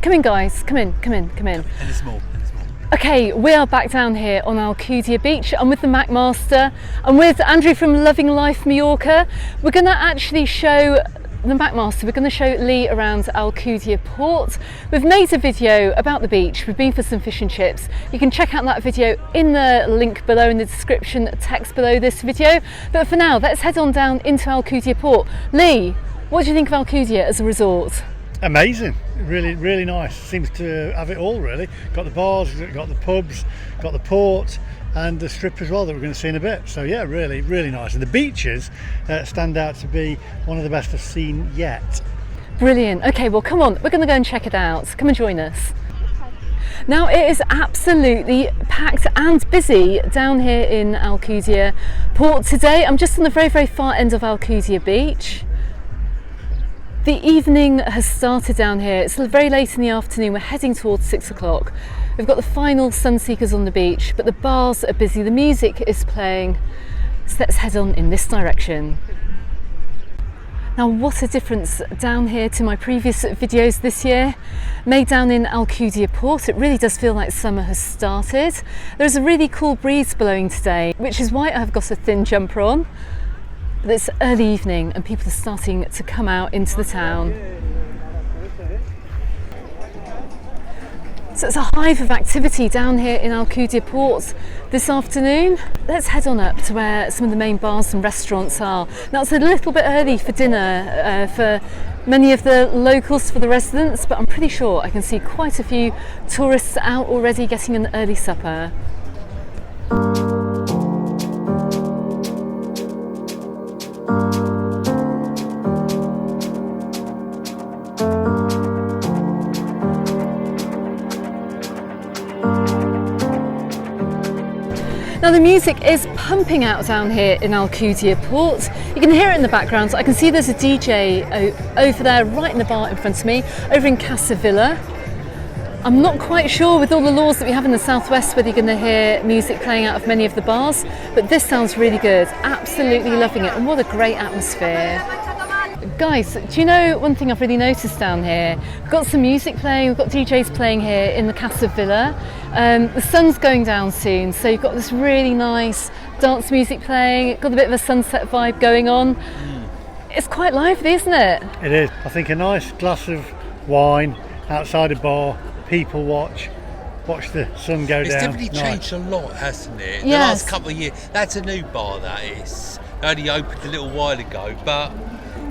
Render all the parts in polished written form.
come in guys, come in. And it's more. Okay, we are back down here on Alcudia Beach. I'm with the MacMaster. I'm with Andrew from Loving Life Mallorca. We're going to actually show the MacMaster, we're going to show Lee around Alcudia Port. We've made a video about the beach. We've been for some fish and chips. You can check out that video in the link below in the description text below this video. But for now, let's head on down into Alcudia Port. Lee, what do you think of Alcudia as a resort? Amazing, really nice. Seems to have it all really. Got the bars, got the pubs, got the port and the strip as well that we're going to see in a bit. So yeah, really nice. And the beaches stand out to be one of the best I've seen yet. Brilliant. Okay, well come on, we're going to go and check it out. Come and join us. Now it is absolutely packed and busy down here in Alcudia Port today. I'm just on the very far end of Alcudia Beach. The evening has started down here. It's very late in the afternoon. We're heading towards 6 o'clock. We've got the final sun seekers on the beach, but the bars are busy. The music is playing. So let's head on in this direction. Now, what a difference down here to my previous videos this year. Made down in Alcudia Port. It really does feel like summer has started. There's a really cool breeze blowing today, which is why I've got a thin jumper on. But it's early evening and people are starting to come out into the town. So it's a hive of activity down here in Alcudia Port this afternoon. Let's head on up to where some of the main bars and restaurants are. Now it's a little bit early for dinner for many of the locals, for the residents, but I'm pretty sure I can see quite a few tourists out already getting an early supper. Now the music is pumping out down here in Alcudia Port. You can hear it in the background. I can see there's a DJ over there right in the bar in front of me, over in Casa Villa. I'm not quite sure with all the laws that we have in the southwest whether you're going to hear music playing out of many of the bars, but this sounds really good. Absolutely loving it, and what a great atmosphere. Guys, do you know one thing I've really noticed down here? We've got some music playing, we've got DJs playing here in the Casa Villa. The sun's going down soon, so you've got this really nice dance music playing, got a bit of a sunset vibe going on. It's quite lively, isn't it? It is. I think a nice glass of wine outside a bar, people watch the sun go down. It's definitely changed a lot, hasn't it? Yes. The last couple of years. That's a new bar, that is. It only opened a little while ago, but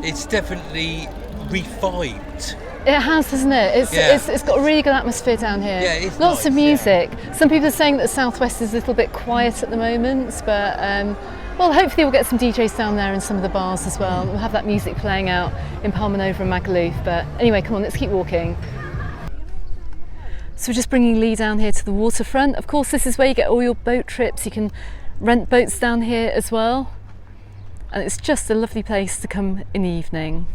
it's definitely revived. It has, hasn't it? It's got a really good atmosphere down here. Yeah, it's lots nice, of music. Yeah. Some people are saying that the southwest is a little bit quiet at the moment, but well, hopefully we'll get some DJs down there in some of the bars as well. We'll have that music playing out in Palmanova and Magaluf. But anyway, come on, let's keep walking. So we're just bringing Lee down here to the waterfront. Of course, this is where you get all your boat trips. You can rent boats down here as well. And it's just a lovely place to come in the evening.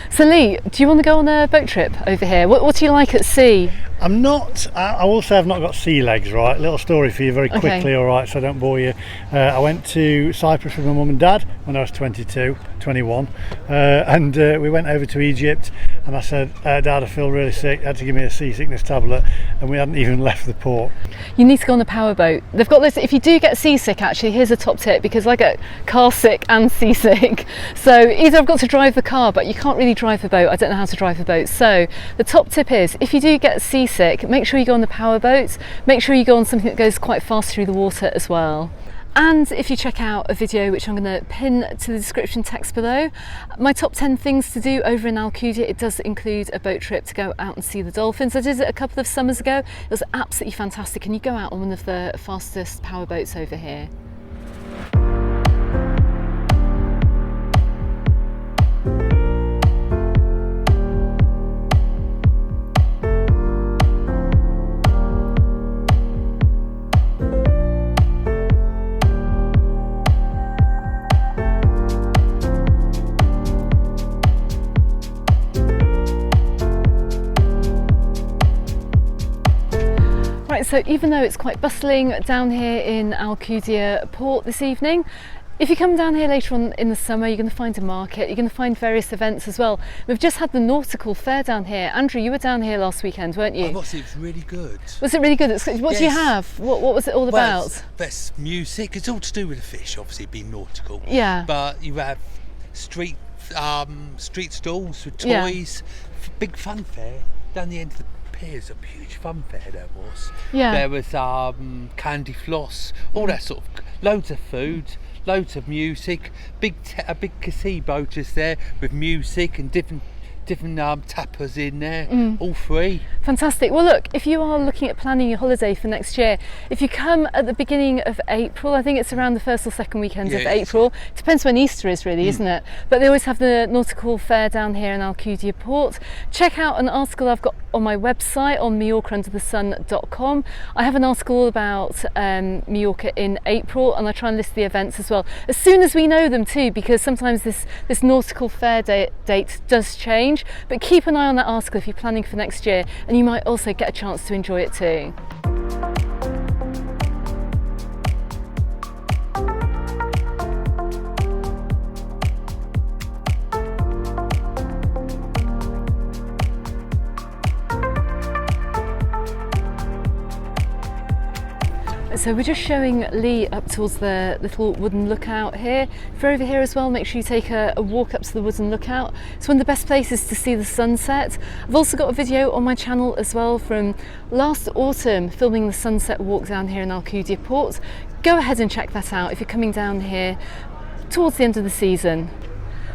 So Lee, do you want to go on a boat trip over here? What do you like at sea? I will say I've not got sea legs, right? Little story for you very quickly, okay. All right, so I don't bore you. I went to Cyprus with my mum and dad when I was 21, and we went over to Egypt, and I said, Dad, I feel really sick. They had to give me a seasickness tablet, and we hadn't even left the port. You need to go on a power boat. They've got this, if you do get seasick, actually, here's a top tip, because I get car sick and seasick. So either I've got to drive the car, but you can't really drive a boat. I don't know how to drive a boat. So the top tip is, if you do get seasick, make sure you go on the power boat. Make sure you go on something that goes quite fast through the water as well. And if you check out a video, which I'm going to pin to the description text below, my top 10 things to do over in Alcudia, it does include a boat trip to go out and see the dolphins. I did it a couple of summers ago. It was absolutely fantastic, and you go out on one of the fastest power boats over here. Right, so even though it's quite bustling down here in Alcudia Port this evening, If you come down here later on in the summer, you're going to find a market, you're going to find various events as well. We've just had the nautical fair down here. Andrew, you were down here last weekend, weren't you? I was. It was really good. Was it really good? What do you have? What was it all about? There's music. It's all to do with the fish, obviously, being nautical. Yeah. But you have street stalls with toys, big fun fair down the end of the piers. A huge fun fair there was. Yeah. There was candy floss, all that sort of, loads of food. Loads of music, a big gazebo just there with music and different tappers in there, all free. Fantastic. Well, look, if you are looking at planning your holiday for next year, if you come at the beginning of April, I think it's around the first or second weekend of April, depends when Easter is really, isn't it? But they always have the nautical fair down here in Alcudia Port. Check out an article I've got on my website on majorcaunderthesun.com. I have an article all about Mallorca in April, and I try and list the events as well as soon as we know them too, because sometimes this nautical fair date does change. But keep an eye on that article if you're planning for next year, and you might also get a chance to enjoy it too. So we're just showing Lee up towards the little wooden lookout here. If you're over here as well, make sure you take a walk up to the wooden lookout. It's one of the best places to see the sunset. I've also got a video on my channel as well from last autumn, filming the sunset walk down here in Alcudia Port. Go ahead and check that out if you're coming down here towards the end of the season.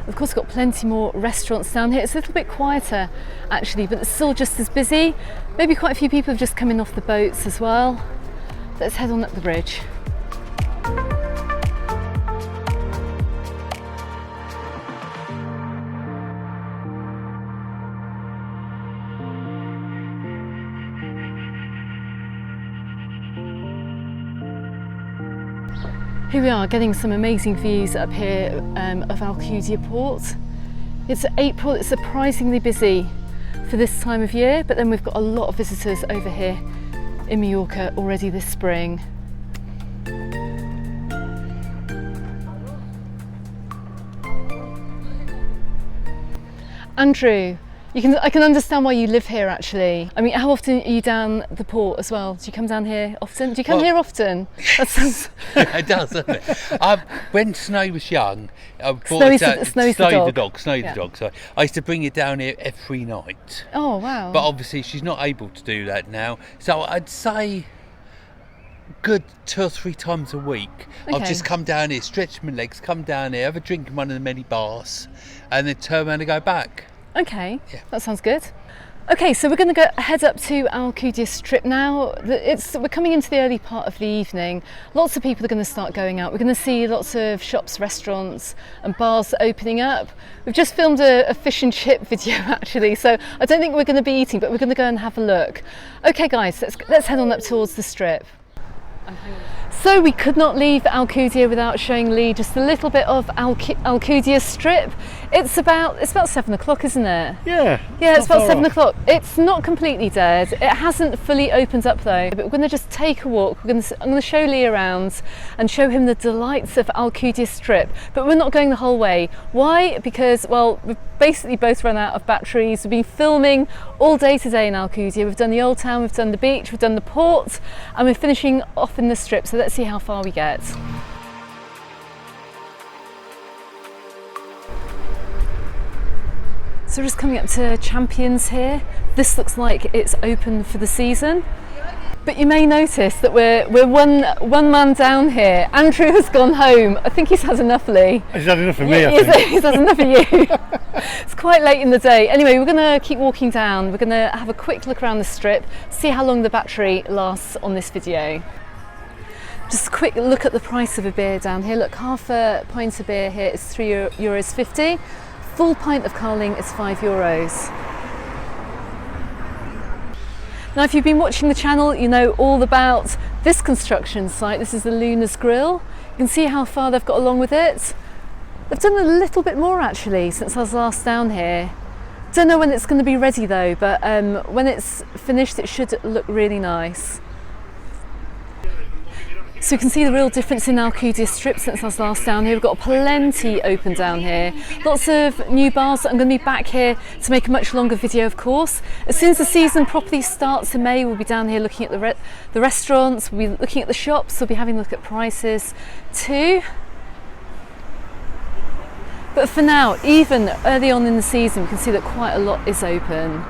Of course, we've got plenty more restaurants down here. It's a little bit quieter actually, but it's still just as busy. Maybe quite a few people have just come in off the boats as well. Let's head on up the bridge. Here we are, getting some amazing views up here of Alcudia Port. It's April, it's surprisingly busy for this time of year, but then we've got a lot of visitors over here in Mallorca already this spring. Andrew, I can understand why you live here actually. I mean, how often are you down the port as well? Do you come down here often? Do you come here often? That sounds... It does, doesn't it? When Snow was young, Snowy's the dog. So I used to bring her down here every night. Oh wow! But obviously she's not able to do that now. So I'd say good 2 or 3 times a week. Okay. I'll just come down here, stretch my legs, come down here, have a drink in one of the many bars, and then turn around and go back. Okay, that sounds good. Okay, so we're going to head up to Alcudia Strip now. We're coming into the early part of the evening. Lots of people are going to start going out. We're going to see lots of shops, restaurants and bars opening up. We've just filmed a fish and chip video actually, so I don't think we're going to be eating, but we're going to go and have a look. Okay guys, let's head on up towards the strip. So we could not leave Alcudia without showing Lee just a little bit of Alcudia Strip. It's about 7 o'clock, isn't it? Yeah. Yeah, it's about 7 o'clock. It's not completely dead. It hasn't fully opened up though, but we're going to just take a walk. I'm going to show Lee around and show him the delights of Alcudia Strip, but we're not going the whole way. Why? Because, well, we've basically both run out of batteries. We've been filming all day today in Alcudia. We've done the Old Town, we've done the beach, we've done the port, and we're finishing off in the strip, so let's see how far we get. So we're just coming up to Champions here. This looks like it's open for the season. But you may notice that we're one man down here. Andrew has gone home. I think he's had enough, Lee. He's had enough of me, I think. He's had enough of you. It's quite late in the day. Anyway, we're going to keep walking down. We're going to have a quick look around the strip, see how long the battery lasts on this video. Just a quick look at the price of a beer down here. Look, half a pint of beer here is €3.50. Full pint of Carling is €5. Now, if you've been watching the channel, you know all about this construction site. This is the Luna's Grill. You can see how far they've got along with it. They've done a little bit more actually since I was last down here. Don't know when it's going to be ready though, but when it's finished it should look really nice. So you can see the real difference in Alcudia Strip since I was last down here. We've got plenty open down here. Lots of new bars. I'm going to be back here to make a much longer video, of course. As soon as the season properly starts in May, we'll be down here looking at the restaurants, we'll be looking at the shops, we'll be having a look at prices too. But for now, even early on in the season, we can see that quite a lot is open.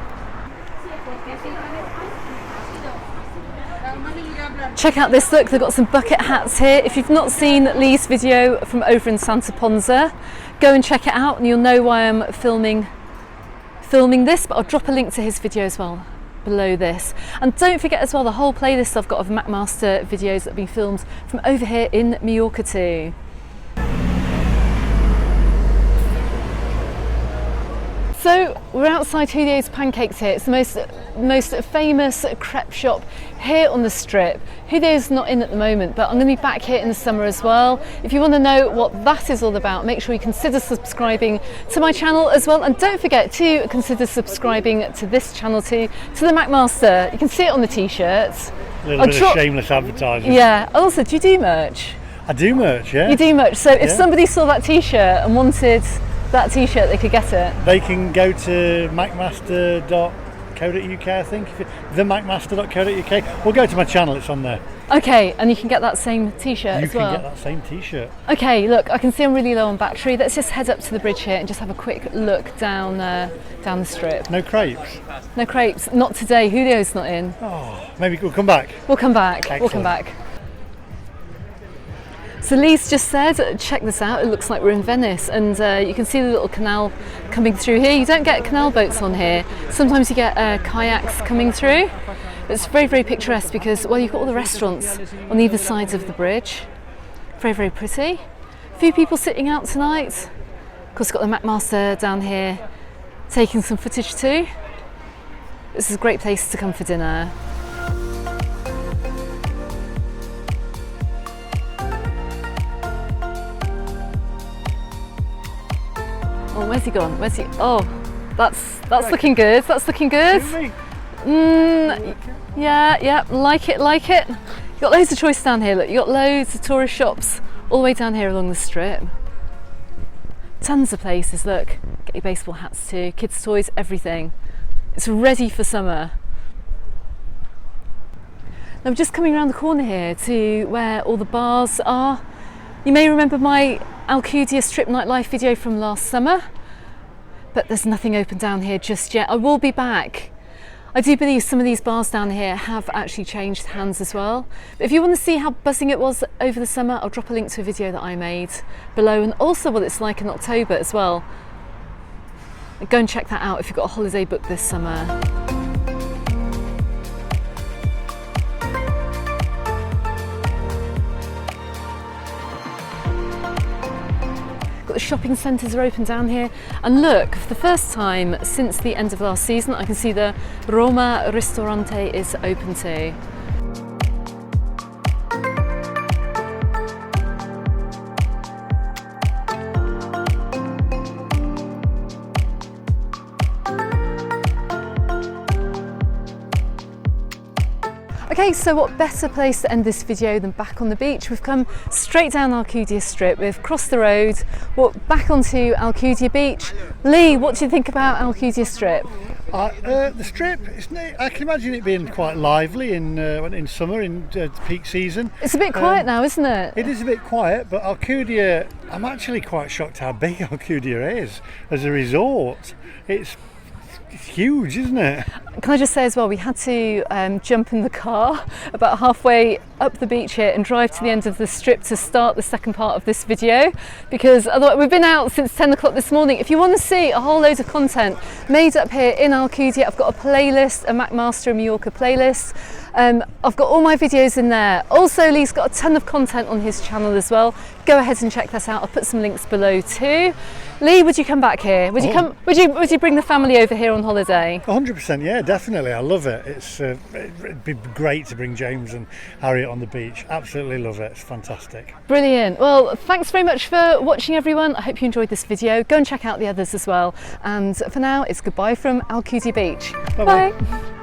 Check out this look, they've got some bucket hats here. If you've not seen Lee's video from over in Santa Ponsa, go and check it out and you'll know why I'm filming this, but I'll drop a link to his video as well below this. And don't forget as well the whole playlist I've got of MacMaster videos that have been filmed from over here in Mallorca too. So we're outside Julio's Pancakes here. It's the most famous crepe shop here on the strip. Julio's not in at the moment, but I'm going to be back here in the summer as well. If you want to know what that is all about, make sure you consider subscribing to my channel as well, and don't forget to consider subscribing to this channel too, to the MacMaster. You can see it on the t-shirts. A little bit of shameless advertising. Yeah. Also, do you do merch? I do merch, yeah. You do merch. So if somebody saw that t-shirt and wanted that t-shirt, they could get it. They can go to macmaster.co.uk, I think, themacmaster.co.uk, or go to my channel, it's on there. Okay, and you can get that same t-shirt as well. You can get that same t-shirt. Okay, look, I can see I'm really low on battery. Let's just head up to the bridge here and just have a quick look down the strip. No crepes? No crepes, not today. Julio's not in. Oh, maybe we'll come back. We'll come back. Excellent. We'll come back. So Lee's just said, check this out, it looks like we're in Venice, and you can see the little canal coming through here. You don't get canal boats on here, sometimes you get kayaks coming through. But it's very, very picturesque because, well, you've got all the restaurants on either sides of the bridge. Very, very pretty. A few people sitting out tonight. Of course, got the MacMaster down here taking some footage too. This is a great place to come for dinner. Oh, where's he gone? Where's he? Oh, that's looking good. That's looking good. Yeah, like it. You've got loads of choice down here. Look, you've got loads of tourist shops all the way down here along the strip. Tons of places. Look, get your baseball hats too, kids' toys, everything. It's ready for summer. Now we're just coming around the corner here to where all the bars are. You may remember my Alcudia Strip nightlife video from last summer, but there's nothing open down here just yet. I will be back. I do believe some of these bars down here have actually changed hands as well. But if you want to see how buzzing it was over the summer, I'll drop a link to a video that I made below, and also what it's like in October as well. Go and check that out if you've got a holiday booked this summer. Got the shopping centres are open down here, and look, for the first time since the end of last season, I can see the Roma Ristorante is open too. Okay, so what better place to end this video than back on the beach? We've come straight down Alcudia Strip, we've crossed the road, walked back onto Alcudia Beach. Lee, what do you think about Alcudia Strip? The strip, I can imagine it being quite lively in summer, in peak season. It's a bit quiet now, isn't it? It is a bit quiet, but Alcudia, I'm actually quite shocked how big Alcudia is as a resort. It's huge, isn't it? Can I just say as well, we had to jump in the car about halfway up the beach here and drive to the end of the strip to start the second part of this video, because otherwise we've been out since 10 o'clock this morning. If you want to see a whole load of content made up here in Alcudia, I've got a playlist, a MacMaster and Mallorca playlist. I've got all my videos in there. Also, Lee's got a ton of content on his channel as well. Go ahead and check that out. I'll put some links below too. Lee, would you come back here? Would you come? Would you bring the family over here on holiday? 100%, yeah, definitely. I love it. It'd be great to bring James and Harriet on the beach. Absolutely love it. It's fantastic. Brilliant. Well, thanks very much for watching, everyone. I hope you enjoyed this video. Go and check out the others as well. And for now, it's goodbye from Alcudia Beach. Bye-bye. Bye.